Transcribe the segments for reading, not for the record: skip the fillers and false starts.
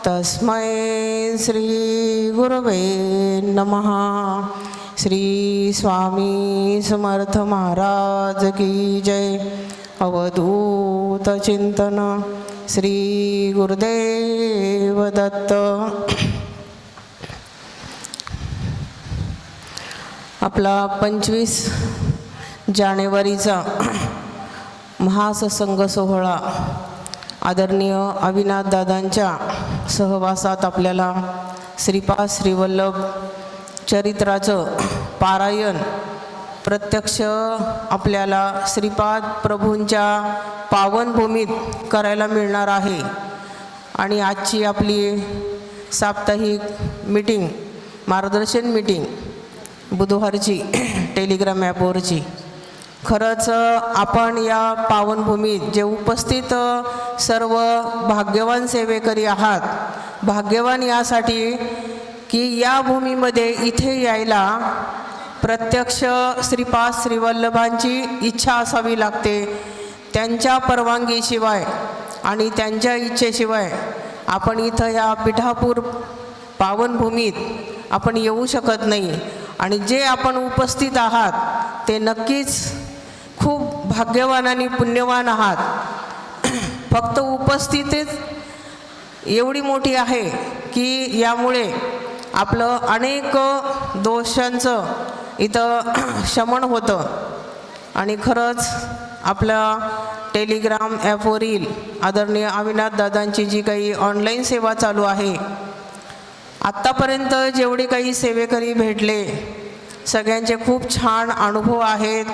तस्मै श्री गुरवे नमः। श्री स्वामी समर्थ महाराज की जय। अवधूत चिंतन श्री गुरुदेव दत्त। आपला 25 जानेवारीचा महासत्संग सोहळा आदरणीय अविनाश दादांच्या सहवासात आपल्याला श्रीपाद श्रीवल्लभ चरित्राचं पारायण प्रत्यक्ष आपल्याला श्रीपाद प्रभूंच्या पावनभूमीत करायला मिळणार आहे। आणि आजची आपली साप्ताहिक मीटिंग, मार्गदर्शन मीटिंग बुधवारची टेलिग्राम ॲपवरची, खरंच आपण या पावनभूमीत जे उपस्थित सर्व भाग्यवान सेवेकरी आहात, भाग्यवान यासाठी की या भूमीमध्ये इथे यायला प्रत्यक्ष श्रीपाद श्रीवल्लभांची इच्छा असावी लागते। त्यांच्या परवानगीशिवाय आणि त्यांच्या इच्छेशिवाय आपण इथं या पिठापूर पावनभूमीत आपण येऊ शकत नाही। आणि जे आपण उपस्थित आहात ते नक्कीच खूप भाग्यवान आणि पुण्यवान आहात। फक्त उपस्थितीच एवढी मोठी आहे की यामुळे आपलं अनेक दोषांचं इथं शमन होतं। आणि खरंच आपल्या टेलिग्राम ॲपवरील आदरणीय अविनाश दादांची जी काही ऑनलाईन सेवा चालू आहे, आत्तापर्यंत जेवढे काही सेवेकरी भेटले सगळ्यांचे खूप छान अनुभव आहेत।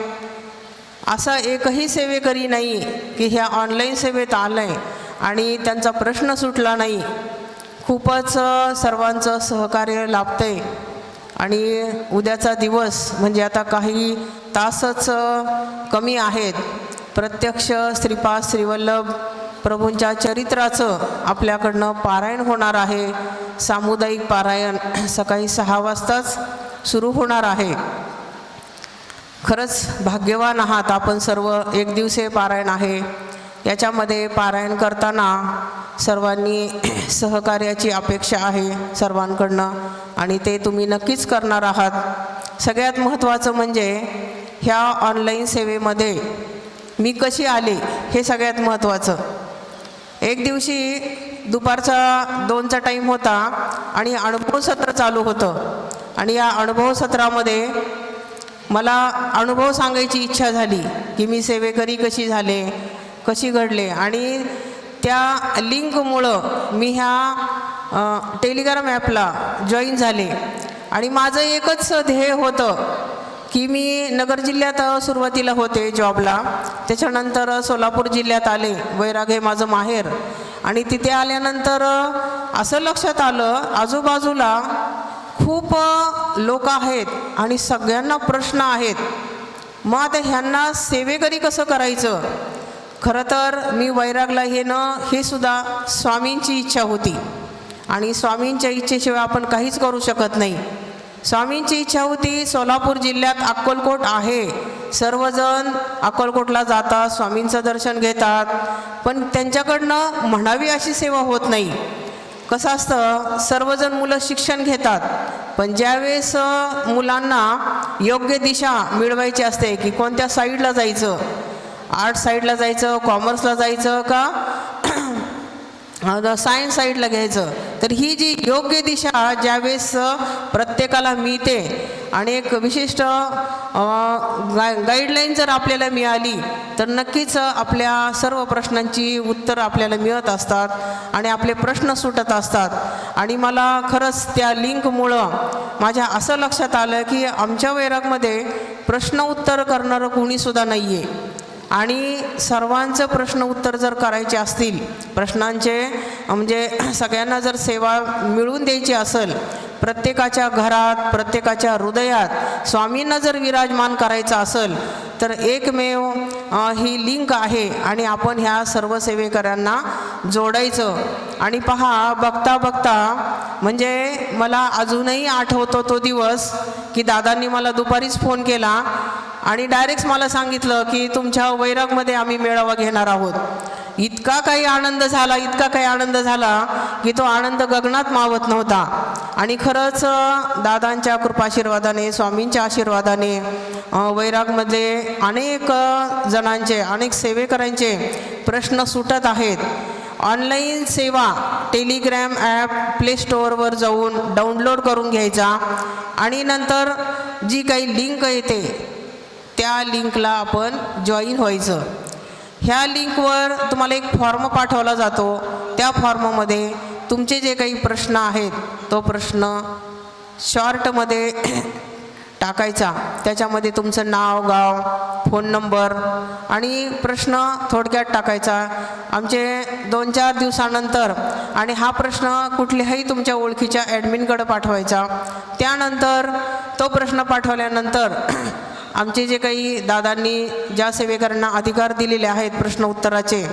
असा एकही सेवेकरी नाही की ह्या ऑनलाईन सेवेत आलं आहे आणि त्यांचा प्रश्न सुटला नाही। खूपच सर्वांचं सहकार्य लाभतंय। आणि उद्याचा दिवस म्हणजे आता काही तासच कमी आहेत, प्रत्यक्ष श्रीपाद श्रीवल्लभ प्रभूंच्या चरित्राचं आपल्याकडनं पारायण होणार आहे। सामुदायिक पारायण सकाळी 6 वाजताच सुरू होणार आहे। खरंच भाग्यवान आहात आपण सर्व। एक दिवसीय पारायण आहे। याच्यामध्ये पारायण करताना सर्वांनी सहकार्याची अपेक्षा आहे सर्वांकडनं आणि ते तुम्ही नक्कीच करणार आहात। सगळ्यात महत्त्वाचं म्हणजे ह्या ऑनलाईन सेवेमध्ये मी कशी आले हे सगळ्यात महत्त्वाचं। एक दिवशी दुपारचा 2चा टाईम होता आणि अनुभव सत्र चालू होतं आणि या अनुभव सत्रामध्ये मला अनुभव सांगायची इच्छा झाली की मी सेवेकरी कशी झाले, कशी घडले। आणि त्या लिंकमुळं मी ह्या टेलिग्राम ॲपला जॉईन झाले। आणि माझं एकच ध्येय होतं की मी नगर जिल्ह्यात सुरुवातीला होते जॉबला, त्याच्यानंतर सोलापूर जिल्ह्यात आले, वैराग हे माझं माहेर। आणि तिथे आल्यानंतर असं लक्षात आलं आजूबाजूला खूप लोक आहेत आणि सगळ्यांना प्रश्न आहेत। मग आता ह्यांना सेवेकरी कसं करायचं? खरं तर मी वैरागला येणं हे सुद्धा स्वामींची इच्छा होती आणि स्वामींच्या इच्छेशिवाय आपण काहीच करू शकत नाही। स्वामींची इच्छा होती। सोलापूर जिल्ह्यात अक्कलकोट आहे, सर्वजण अक्कलकोटला जातात, स्वामींचं दर्शन घेतात, पण त्यांच्याकडनं म्हणावी अशी सेवा होत नाही। कसं असतं, सर्वजण मुलं शिक्षण घेतात, पण ज्यावेळेस मुलांना योग्य दिशा मिळवायची असते की कोणत्या साईडला जायचं, आर्ट्स साईडला जायचं, कॉमर्सला जायचं का सायन्स साईडला घ्यायचं, तर ही जी योग्य दिशा ज्यावेळेस प्रत्येकाला मिळते आणि एक विशिष्ट गाईडलाईन जर आपल्याला मिळाली तर नक्कीच आपल्या सर्व प्रश्नांची उत्तरं आपल्याला मिळत असतात आणि आपले प्रश्न सुटत असतात। आणि मला खरंच त्या लिंकमुळं माझ्या असं लक्षात आलं की आमच्या वैरागमध्ये प्रश्न उत्तर करणारं कोणीसुद्धा नाही आहे। आणि सर्वांचं प्रश्न उत्तर जर करायचे असतील, प्रश्नांचे म्हणजे सगळ्यांना जर सेवा मिळवून द्यायची असेल, प्रत्येकाच्या घरात, प्रत्येकाच्या हृदयात स्वामींना जर विराजमान करायचं असेल तर एकमेव ही लिंक आहे आणि आपण ह्या सर्व सेवेकऱ्यांना जोडायचं। आणि पहा, बघता बघता म्हणजे मला अजूनही आठवतो तो दिवस की दादांनी मला दुपारीच फोन केला आणि डायरेक्ट मला सांगितलं की तुमच्या वैरागमध्ये आम्ही मेळावा घेणार आहोत। इतका काही आनंद झाला, इतका काही आनंद झाला की तो आनंद गगनात मावत नव्हता. आणि खरंच दादांच्या कृपाशीर्वादाने, स्वामींच्या आशीर्वादाने वैरागमध्ये अनेक जणांचे, अनेक सेवेकरांचे प्रश्न सुटत आहेत. ऑनलाईन सेवा टेलिग्राम ॲप प्ले स्टोअरवर जाऊन डाउनलोड करून घ्यायचा आणि नंतर जी काही लिंक येते त्या लिंकला आपण जॉईन व्हायचं. ह्या लिंकवर तुम्हाला एक फॉर्म पाठवला जातो. त्या फॉर्ममध्ये तुमचे जे काही प्रश्न आहेत तो प्रश्न शॉर्टमध्ये टाकायचा. त्याच्यामध्ये तुमचं नाव, गाव, फोन नंबर आणि प्रश्न थोडक्यात टाकायचा. आमचे 2-4 दिवसानंतर आणि हा प्रश्न कुठल्याही तुमच्या ओळखीच्या ॲडमिनकडे पाठवायचा. त्यानंतर तो प्रश्न पाठवल्यानंतर आमचे जे काही दादांनी ज्या सेवेकरांना अधिकार दिलेले आहेत प्रश्न उत्तराचे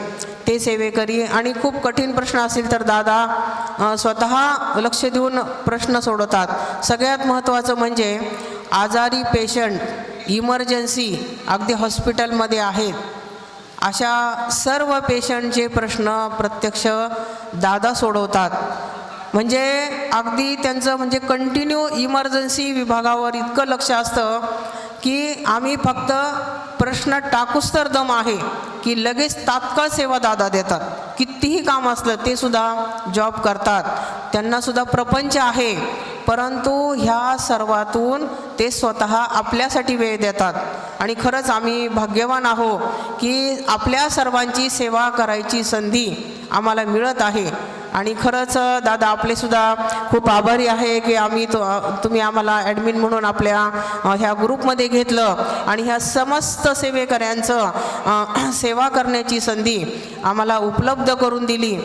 ते सेवेकरी, आणि खूप कठीण प्रश्न असेल तर दादा स्वतः लक्ष देऊन प्रश्न सोडवतात. सगळ्यात महत्त्वाचं म्हणजे आजारी पेशंट, इमर्जन्सी अगदी हॉस्पिटलमध्ये आहेत अशा सर्व पेशंटचे प्रश्न प्रत्यक्ष दादा सोडवतात. म्हणजे अगदी त्यांचं म्हणजे कंटिन्यू इमर्जन्सी विभागावर इतकं लक्ष असतं की आम्ही फक्त प्रश्न टाकूच तर दम आहे की लगेच तात्काळ सेवा दादा देतात. कितीही काम असलं ते सुद्धा जॉब करतात, त्यांनासुद्धा प्रपंच आहे, परंतु ह्या सर्वातून ते स्वतः आपल्यासाठी वेळ देतात. आणि खरंच आम्ही भाग्यवान आहो की आपल्या सर्वांची सेवा करायची संधी आम्हाला मिळत आहे. आणि खरंच दादा आपलेसुद्धा खूप आभारी आहे की तुम्ही आम्हाला ॲडमिन म्हणून आपल्या ह्या ग्रुपमध्ये घेतलं आणि ह्या समस्त सेवेकऱ्यांचं सेवा करण्याची संधी आम्हाला उपलब्ध करून दिली.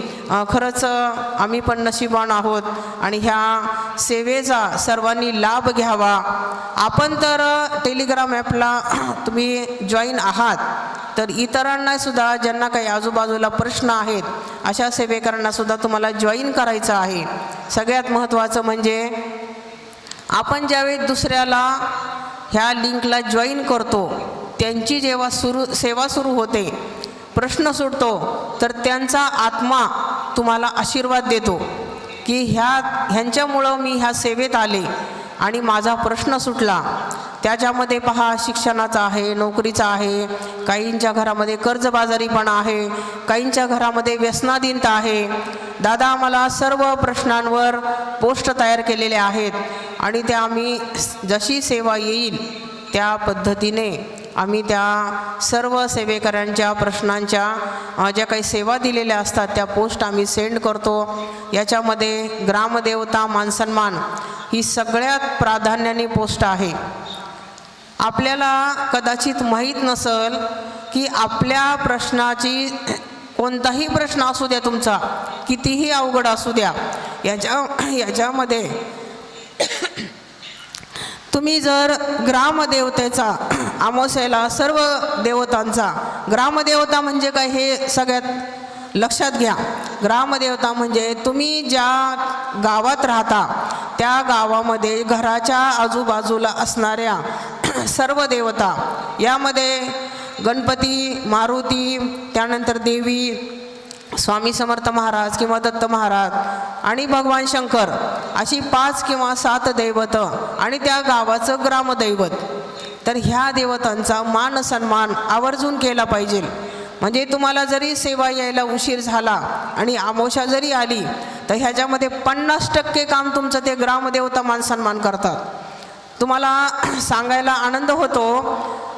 खरंच आम्ही पण नशीबवान आहोत आणि ह्या सेवेचा सर्वांनी लाभ घ्यावा. आपण तर टेलिग्राम ॲपला तुम्ही जॉईन आहात, तर इतरांना सुद्धा ज्यांना काही आजूबाजूला प्रश्न आहेत अशा सेवेकरांना सुद्धा तुम्हाला जॉईन करायचं आहे. सगळ्यात महत्त्वाचं म्हणजे आपण ज्यावेळी दुसऱ्याला ह्या लिंकला जॉईन करतो, त्यांची जेव्हा सेवा सुरू होते, प्रश्न सुटतो, तर त्यांचा आत्मा तुम्हाला आशीर्वाद देतो की ह्यांच्यामुळं मी ह्या सेवेत आले आणि माझा प्रश्न सुटला. त्याच्यामध्ये पहा, शिक्षणाचा आहे, नोकरीचा आहे, काहींच्या घरामध्ये कर्जबाजारीपणा आहे, काहींच्या घरामध्ये व्यसनाधीनता आहे. दादा आम्हाला सर्व प्रश्नांवर पोस्ट तयार केलेले आहेत आणि त्या आम्ही जशी सेवा येईल त्या पद्धतीने आम्ही त्या सर्व सेवेकऱ्यांच्या प्रश्नांच्या ज्या काही सेवा दिलेल्या असतात त्या पोस्ट आम्ही सेंड करतो. याच्यामध्ये ग्रामदेवता मानसन्मान ही सगळ्यात प्राधान्याने पोस्ट आहे. आपल्याला कदाचित माहीत नसेल की आपल्या प्रश्नाची, कोणताही प्रश्न असू द्या तुमचा, कितीही अवघड असू द्या, याच्यामध्ये तुम्ही जर ग्रामदेवतेचा अमावस्येला सर्व देवतांचा, ग्रामदेवता म्हणजे काय हे सगळ्यात लक्षात घ्या. ग्रामदेवता म्हणजे तुम्ही ज्या गावात राहता त्या गावामध्ये घराच्या आजूबाजूला असणाऱ्या सर्व देवता, यामध्ये गणपती, मारुती, त्यानंतर देवी, स्वामी समर्थ महाराज किंवा दत्त महाराज आणि भगवान शंकर, अशी 5 किंवा 7 दैवत आणि त्या गावाचं ग्रामदैवत. तर ह्या देवतांचा मान सन्मान आवर्जून केला पाहिजे. म्हणजे तुम्हाला जरी सेवा यायला उशीर झाला आणि अमावस्या जरी आली तर ह्याच्यामध्ये 50% काम तुमचं ते ग्रामदेवता मान सन्मान करतात. तुम्हाला सांगायला आनंद होतो,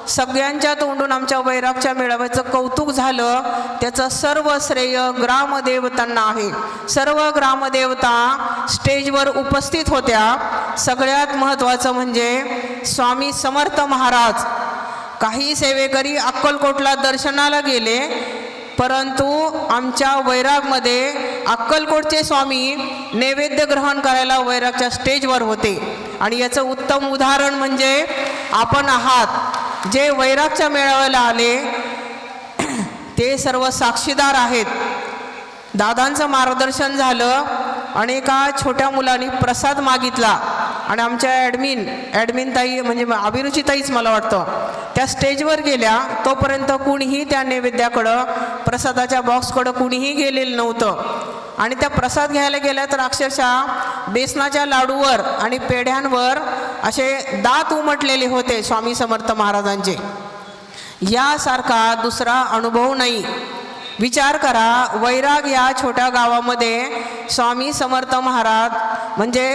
सगळ्यांच्या तोंडून आमच्या वैरागच्या मेळाव्याचं कौतुक झालं, त्याचं सर्व श्रेय ग्रामदेवतांना आहे. सर्व ग्रामदेवता स्टेजवर उपस्थित होत्या. सगळ्यात महत्त्वाचं म्हणजे स्वामी समर्थ महाराज. काही सेवेकरी अक्कलकोटला दर्शनाला गेले, परंतु आमच्या वैरागमध्ये अक्कलकोटचे स्वामी नैवेद्य ग्रहण करायला वैरागच्या स्टेजवर होते. आणि याचं उत्तम उदाहरण म्हणजे आपण आहात. जे वैरागच्या मेळाव्याला आले ते सर्व साक्षीदार आहेत. दादांचं मार्गदर्शन झालं आणि एका छोट्या मुलांनी प्रसाद मागितला आणि आमच्या ॲडमिन ताई म्हणजे अभिरुची ताईच मला वाटतं, त्या स्टेजवर गेल्या तोपर्यंत कुणीही त्या नैवेद्याकडं प्रसादाच्या बॉक्सकडं कुणीही गेलेलं नव्हतं. आणि त्या प्रसाद घ्यायला गेल्या तर अक्षरशः बेसनाच्या लाडूवर आणि पेढ्यांवर असे दात उमटलेले होते स्वामी समर्थ महाराजांचे. यासारखा दुसरा अनुभव नाही. विचार करा, वैराग या छोट्या गावामध्ये स्वामी समर्थ महाराज म्हणजे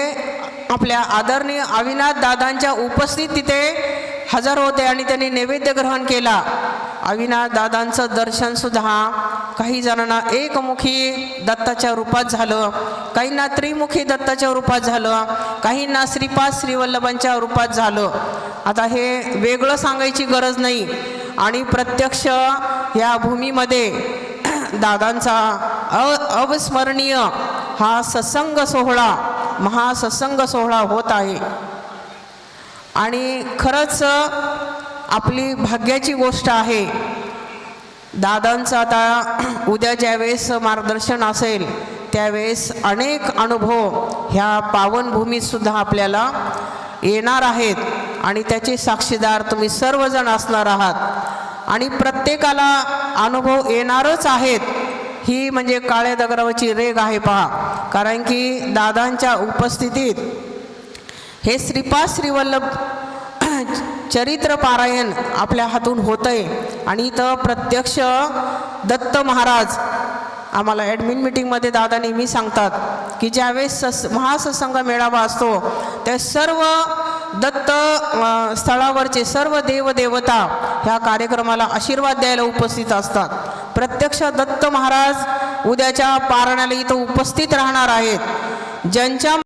आपल्या आदरणीय अविनाश दादांच्या उपस्थित तिथे हजर होते आणि त्यांनी नैवेद्य ग्रहण केला. अविनाश दादांचं दर्शनसुद्धा काही जणांना एकमुखी दत्ताच्या रूपात झालं, काहींना त्रिमुखी दत्ताच्या रूपात झालं, काहींना श्रीपाद श्रीवल्लभांच्या रूपात झालं. आता हे वेगळं सांगायची गरज नाही. आणि प्रत्यक्ष या भूमीमध्ये दादांचा अविस्मरणीय हा सत्संग सोहळा, महासत्संग सोहळा होत आहे. आणि खरंच आपली भाग्याची गोष्ट आहे. दादांचं आता उद्या ज्यावेळेस मार्गदर्शन असेल त्यावेळेस अनेक अनुभव ह्या पावनभूमीतसुद्धा आपल्याला येणार आहेत आणि त्याचे साक्षीदार तुम्ही सर्वजण असणार आहात. आणि प्रत्येकाला अनुभव येणारच आहेत. ही म्हणजे काळ्या दगडावरची रेघ आहे पहा. कारण की दादांच्या उपस्थितीत हे श्रीपाद श्रीवल्लभ चरित्र पारायण आपल्या हातून होतंय. आणि इथं प्रत्यक्ष दत्त महाराज आम्हाला ॲडमिन मीटिंगमध्ये दादा नेहमी सांगतात की ज्यावेळेस महासत्संग मेळावा असतो त्या सर्व दत्त स्थळावरचे सर्व देवदेवता ह्या कार्यक्रमाला आशीर्वाद द्यायला उपस्थित असतात. प्रत्यक्ष दत्त महाराज उद्याच्या पारायणाला इथं उपस्थित राहणार आहेत. ज्यांच्या